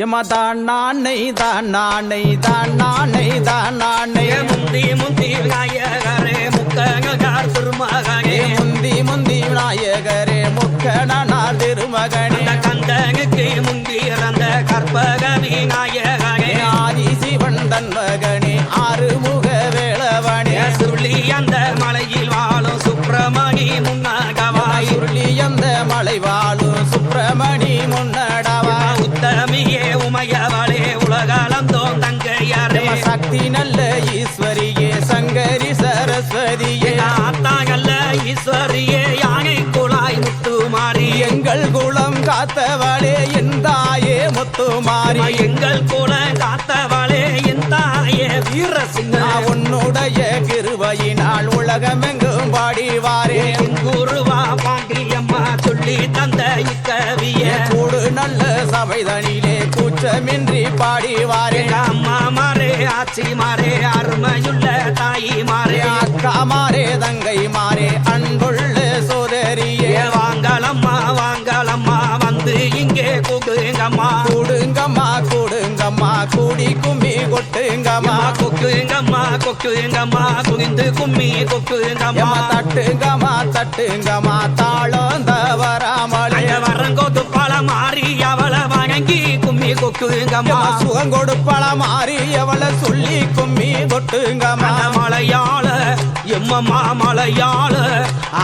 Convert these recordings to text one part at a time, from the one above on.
எமதான் நானை தான் நானை தான் நானை தான் நானை முந்தி முந்தி விநாயகரே முக்கனார் திருமகனே முந்தி முந்தி விநாயகரே முக்கனார் திருமகனே கந்தனுக்கு முந்தி இறந்த கற்பக விநாயகனே ஆதி சிவன் தன் மகனே ஆறுமுக வேளவனே சுருளி அந்த மலையில் வாழும் சுப்பிரமணி முன்னகவாய் சுருளி அந்த மலை வாழும் சுப்பிரமணி முன்னடவா உத்தமியே உமையவளே உலகளந்தோம் தங்கையரே சக்தி நல்ல ஈஸ்வரியே சங்கரி சரஸ்வதியே ஆத்தாங்கல்ல ஈஸ்வரியே யானை குழாய் முத்துமாரி எங்கள் குலம் காத்தவளே என் தாயே முத்துமாரி எங்கள் குலம் காத்தவளே என் தாயே வீரசிங்க உன்னுடைய கிருபையினால் உலகமெங்கும் பாடிவாரே குருவா பாண்டியம்மா சொல்லி தந்த இக்கவிய கூடு நல்ல சபைதனிலே கூச்சமின்றி பாடிவாரே அம்மா மாறே ஆச்சி மாறே அருமையுள்ள தாயி மாறே அக்கா மாறே தங்கை மாறே அன்புள்ள சோதரியே வாங்கலம்மா வாங்கலம்மா வந்து இங்கே கூடுங்கம்மா கூடுங்கம்மா கூடுங்கம்மா கூடி கும்மி கொட்டுங்கம்மா கொக்குங்கம்மா கொக்குங்கம்மா குனிந்து கும்மி கொக்குங்கம்மா தட்டுங்கம்மா தட்டுங்கம்மா தாளம் தவறாமலே வரங்கோத்து பழ மாறி அவள வணங்கி கும்மி கொக்குங்கம்மா சுகம் கொடுப்பள மாறி அவளை சொல்லி கும்மி கொட்டுங்கம்மா மலையாள எம்மம்மா மலையாள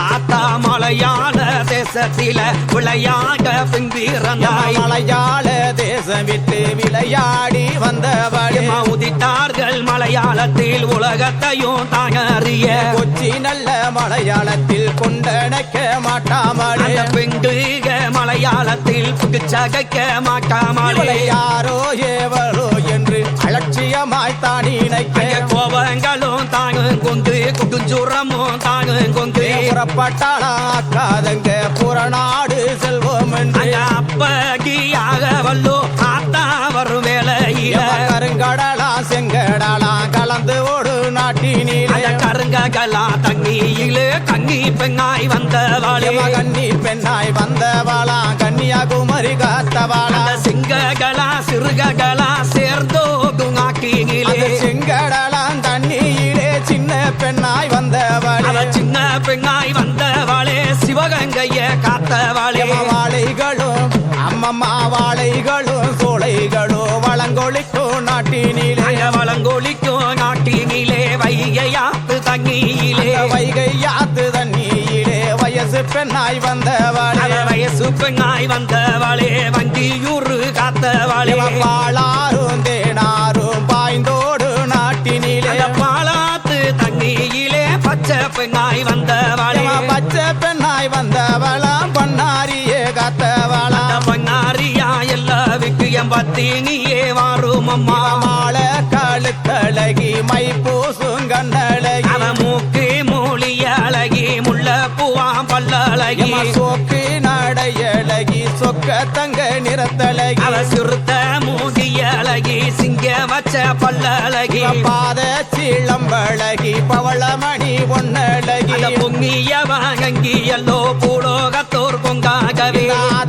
ஆத்தா மலையாள தேசத்தில விளையாட பிந்திறந்தாய் மலையாள தேசம் விட்டு விளையாடி வந்தவளே உதித்தார்கள் மலையாளத்தில் உலகத்தையும் தாங்கறிய கொச்சி நல்ல மலையாளத்தில் கொண்டடைக்க மாட்டாமலே பெண்டுக மலையாளத்தில் புகுச்சகைக்க மாட்டாமலே யாரோ ஏவரோ என்று அலட்சியமாய் தான் நினைக்க கோபங்களும் தாங்கும் கொண்டு குடுஞ்சுரமும் தாங்கும் கொண்டு புறப்பட்டாளாக்காதங்க புறநாடு செல்வோம் என்று அப்பகியாக வல்லோ ஆத்தா வரும் வேலையில கருங்கடலா செங்கடலா கலந்து ஓடு நாட்டினிலே கருங்கலா தண்ணியிலே கண்ணி பெண்ணாய் வந்தவாளே கண்ணி பெண்ணாய் வந்தவாளா கன்னியாகுமரி காத்தவாளா சிங்ககளா சிறுககளா சேர்ந்தோடும் ஆக்கினிலே செங்கடலாம் தண்ணியிலே சின்ன பெண்ணாய் வந்தவாளே சின்ன பெண்ணாய் வந்தவாளே சிவகங்கைய காத்தவாளே வாழைகளும் அம்மம்மா வாழைகளும் சோலைகளும் வளங்கொழிக்கும் நாட்டினிலே வளங்கொழிக்கும் நாட்டினிலே வைகையாத்து தண்ணியிலே வைகையாத்து தண்ணியிலே வயசு பெண்ணாய் வந்தவாளே வயசு பெண்ணாய் வந்தவாளே வண்டியூரு காத்தவாளே பாலாரும் தேனாரும் பாய்ந்தோடு நாட்டினிலே பாலாத்து தண்ணியிலே பச்சை பெண்ணாய் வந்தவாளே பச்சை பெண்ணாய் வந்தவளாம் பொன்னாரியே காத்தவளா பொன்னாரியா எல்லாவுக்கு எம்பத்தினியே வாரும் அம்மா மாலை கழுத்தழகி மை பூசும் கண்ணழகி மூக்கு மூலி அழகி முள்ள பூவாம் பல்லழகி சோக்கு நடையழகி சொக்க தங்க நிறத்தழகி சிறுத்த மூதி அழகி சிங்க வச்ச பல்லழகி பாத சீளம்பழகி பவளமணி பொன்னழகி பொங்கிய வாங்கி எல்லோ பூலோகத்தோர் பொங்காகவே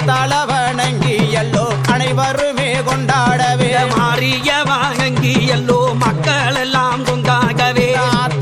தளவணங்கி எல்லோ அனைவருமே கொண்டாடவே மாறிய வாங்கி எல்லோ மக்கள் எல்லாம் பொங்காகவே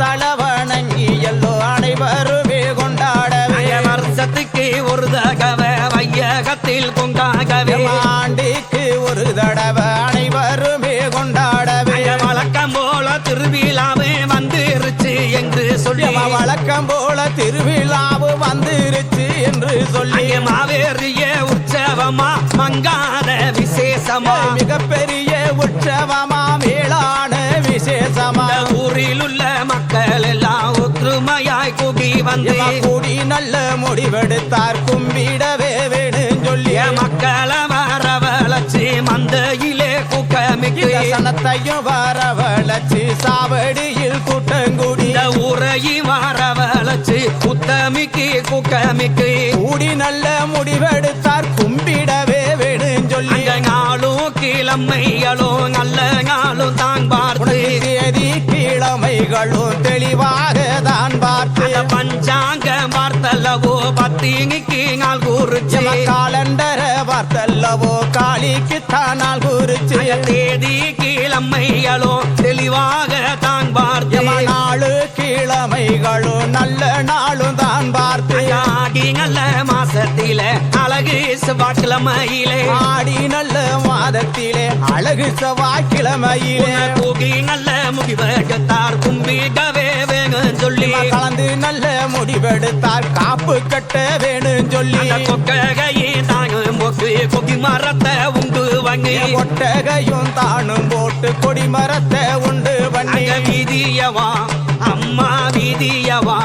தளவணங்கி எல்லோ அனைவருமே கொண்டாடவே வருஷத்துக்கு ஒரு தகவ வையகத்தில் பொங்காகவே ஆண்டிக்கு ஒரு தடவை அனைவருமே கொண்டாடவே வழக்கம் போல திருவிழாவே வந்துருச்சு என்று சொல்லி வழக்கம் போல திருவிழாவு வந்துருச்சு என்று சொல்லி மாவேறிய உற்சவமா மங்காத விசேஷமா மிகப்பெரிய உற்சவமா மேலான விசேஷமா ஊரில் உள்ள மக்கள் எல்லாம் ஒற்றுமையாய் கூடி வந்து கூடி நல்ல முடிவெடுத்தார் கும்பிடவே வேணும் சொல்லி மக்களை வரவழைச்சு மந்தையிலே கூட்டமிக்கு சனத்தையும் வரவழைச்சு சாவடியில் கூட்டங்குடி ஊரையும் வரவழைச்சு குத்தமிக்கு கூட்டமிக்கு கூடி நல்ல முடிவெடுத்தார் கும்பிடவே வேணும் சொல்லி நாளும் கிழமைகளும் நல்ல நாளும் தான் பார்த்து தேதி கிழமைகளும் தெளிவாக தான் பார்த்து பஞ்சாங்க பார்த்தல்லவோ பத்தினிக்கு நாள் குறிச்சு காலண்டர பார்த்தல்லவோ காளிக்கு தான் நாள் குறிச்சு நல்ல நாளும் தான் பார்த்து ஆடி நல்ல மாசத்தில அழகு செவ்வாய்க்கிழமையிலே ஆடி நல்ல மாதத்திலே அழகு செவ்வாய்க்கிழமையிலே கூகி நல்ல முடிவெடுத்தார் கும்பிடவே வேணும் சொல்லி கலந்து நல்ல முடிவெடுத்தார் காப்பு கட்ட வேணும் சொல்லி கொக்கையே தாங்கும் போக்கு கொக்கி மரத்தை உண்டு வாங்கி ஒட்டகையும் தானும் போட்டு கொடி மரத்தை உண்டு பண்ணி வீதியவா அம்மா வீதியவா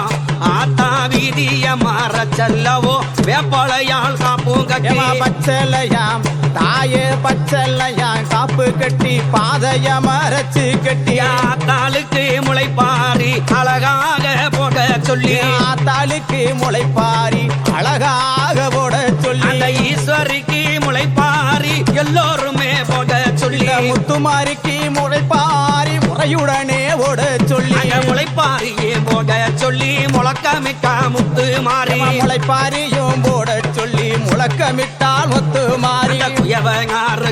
ஆத்தா வீதிய மாற செல்லவோ வேப்பளையால் காப்பும் கட்டி பச்சலையாம் தாயே பச்சலையாம் காப்பு கட்டி பாதைய மறைச்சு கட்டி ஆத்தாளுக்கு முளைப்பாரி அழகாக போட சொல்லி ஆத்தாளுக்கு முளைப்பாரி அழகாக போட சொல்லி அந்த ஈஸ்வரிக்கு முளைப்பாரி எல்லோருமே போட சொல்லி முத்துமாரிக்கு முளைப்பாரி முறையுடனே ஓட சொல்லி முளைப்பாரியே போட சொல்லி முழக்கமிக்க முத்து மாறி முளைப்பாரியும் போட சொல்லி முழக்கமிட்டால் முத்து மாறி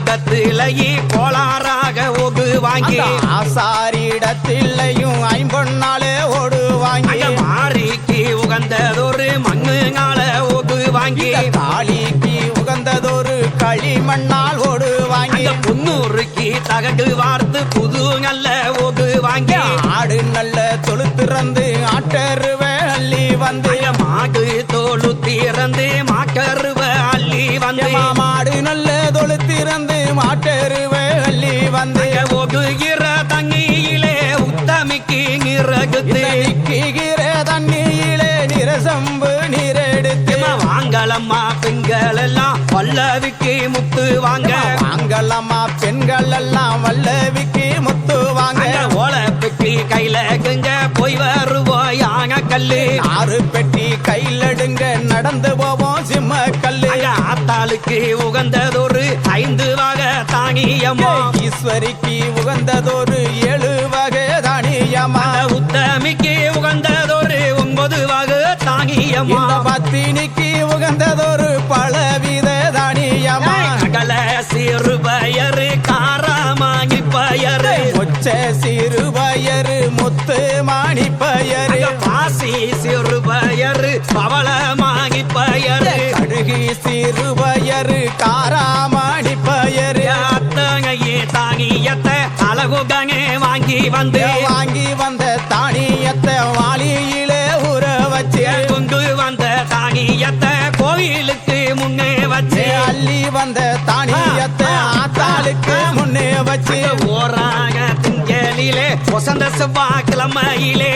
கத்திலையே கோளாறாக ஒகு வாங்கி ஆசாரிடத்திலையும் ஐம்பொன்னாலே ஓடு வாங்கி மாறிக்கு உகந்ததொரு மண்ணுங்கால ஒகு வாங்கி காளிக்கு உகந்ததொரு களிமண்ணால் ஓடு வாங்கி புன்னூறுக்கு தகடு வார்த்து புது நல்ல ஒகு வாங்கி ஆடு நல்ல தொழுத்திறந்து ஆட்டருவ அள்ளி வந்து மாடு தோளு திறந்து மாக்கருவ அள்ளி வந்து மாடு நல்ல தொழுத்திறந்து மாட்டருவ அள்ளி வந்து ஒகுகிற தண்ணியிலே உத்தமிக்கு நிறகுத்து நிற்கிற தண்ணியிலே நிறசம்பு நீரெடுத்து வாங்கலம்மா பெண்கள் எல்லாம் வல்லவிக்கு முத்து வாங்க வாங்கலம்மா பெண்கள் எல்லாம் வல்லவிக்கு முத்து வாங்க ஓலை பெட்டி கையில குங்க போய் வருவோம் யாங்க கல்லு 6 பெட்டி கையில் எடுங்க நடந்து போவோம் சிம்ம கல்லு ஆத்தாளுக்கு உகந்ததொரு 5 வகை தானியம்மா ஈஸ்வரிக்கு உகந்ததொரு 7 வகை தானியம்மா உத்தமிக்கு உகந்ததொரு 9 வகை தானியம்மா பத்தினிக்கு உகந்ததொரு பலவித தானியம்மா கடல சிறு பயறு காரமாங்கி பயறு மொச்ச சிறு பயறு முத்து மாணி பயறு பாசி சிறு பயறு பவளமாங்கி பயறு கடுகி சிறு பயறு காராமாணி பயறு அத்தகையே தானியத்தை அழகுகனே வாங்கி வந்த தானியத்தை வாளியிலே ஊற வச்சு கொண்டு வந்த தானியத்தை கோயிலுக்கு முன்னே வச்சு அள்ளி வந்த தானியத்தை ஆத்தாளுக்கு முன்னே வச்சு ஓராக திங்களிலே வசந்த செவ்வாய்க்கிழமையிலே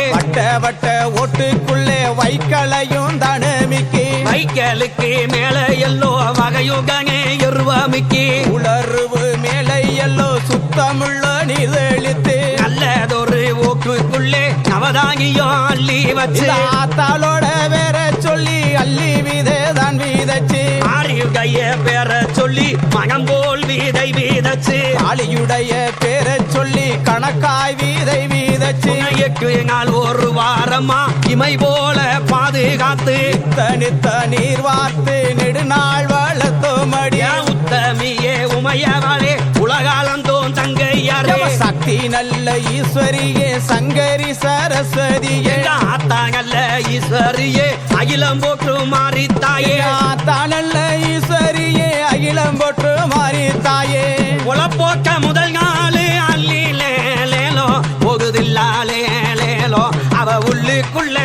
வட்ட ஓட்டுக்குள்ளே வைக்கலையும் தனமிக்கு வைக்கலுக்கு மேல எல்லோ வகையுகனே எருவமிக்கு உளர்வு மேலே எல்லோ சுத்தமுள்ள நீதெழுத்து நல்லதொரு ஓக்குக்குள்ளே நவதானியம் அள்ளி வச்சு ஆத்தாளோட வேற சொல்லி அள்ளி விதைதான் வீதச்சு ஆரியுடைய பேர சொல்லி மனம் போல் வீதை வீதச்சு ஆளியுடைய பேரை சொல்லி கணக்காய் வீதை வீதச்சு 8 நாள் ஒரு வாரமா இமை போல பாதுகாத்து தனித்த நீர் வார்த்து நெடுநாள் வளர்த்தோமடியா உத்தமியே உமையவளே உலகாலந்தோன் தங்கையாரே சக்தி நல்ல ஈஸ்வரியே சங்கரி சரஸ்வதியே ஆத்தா நல்ல ஈஸ்வரியே அகிலம் போற்று மாறித்தாயே ஆத்தா நல்ல ஈஸ்வரியே அகிலம் போற்று மாறித்தாயே உளப்போக்க முதல் நாளு அள்ளி லேலோ போகுதில்லாலேலோ அவ உள்ளுக்குள்ள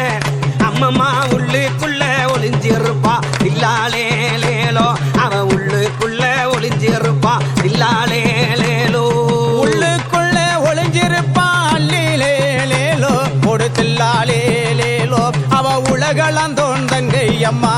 அம்மம்மா உள்ளுக்குள்ள ஒளிஞ்சிருப்பா இல்லாலேலோ அவ உள்ளுக்குள்ள ஒளிஞ்சிருப்பா இல்லாலேலோ உள்ளுக்குள்ள ஒளிஞ்சிருப்பா அல்லிலேலேலோ கொடுத்தில்லாலேலேலோ அவ உலகளந்தோன் தங்கை அம்மா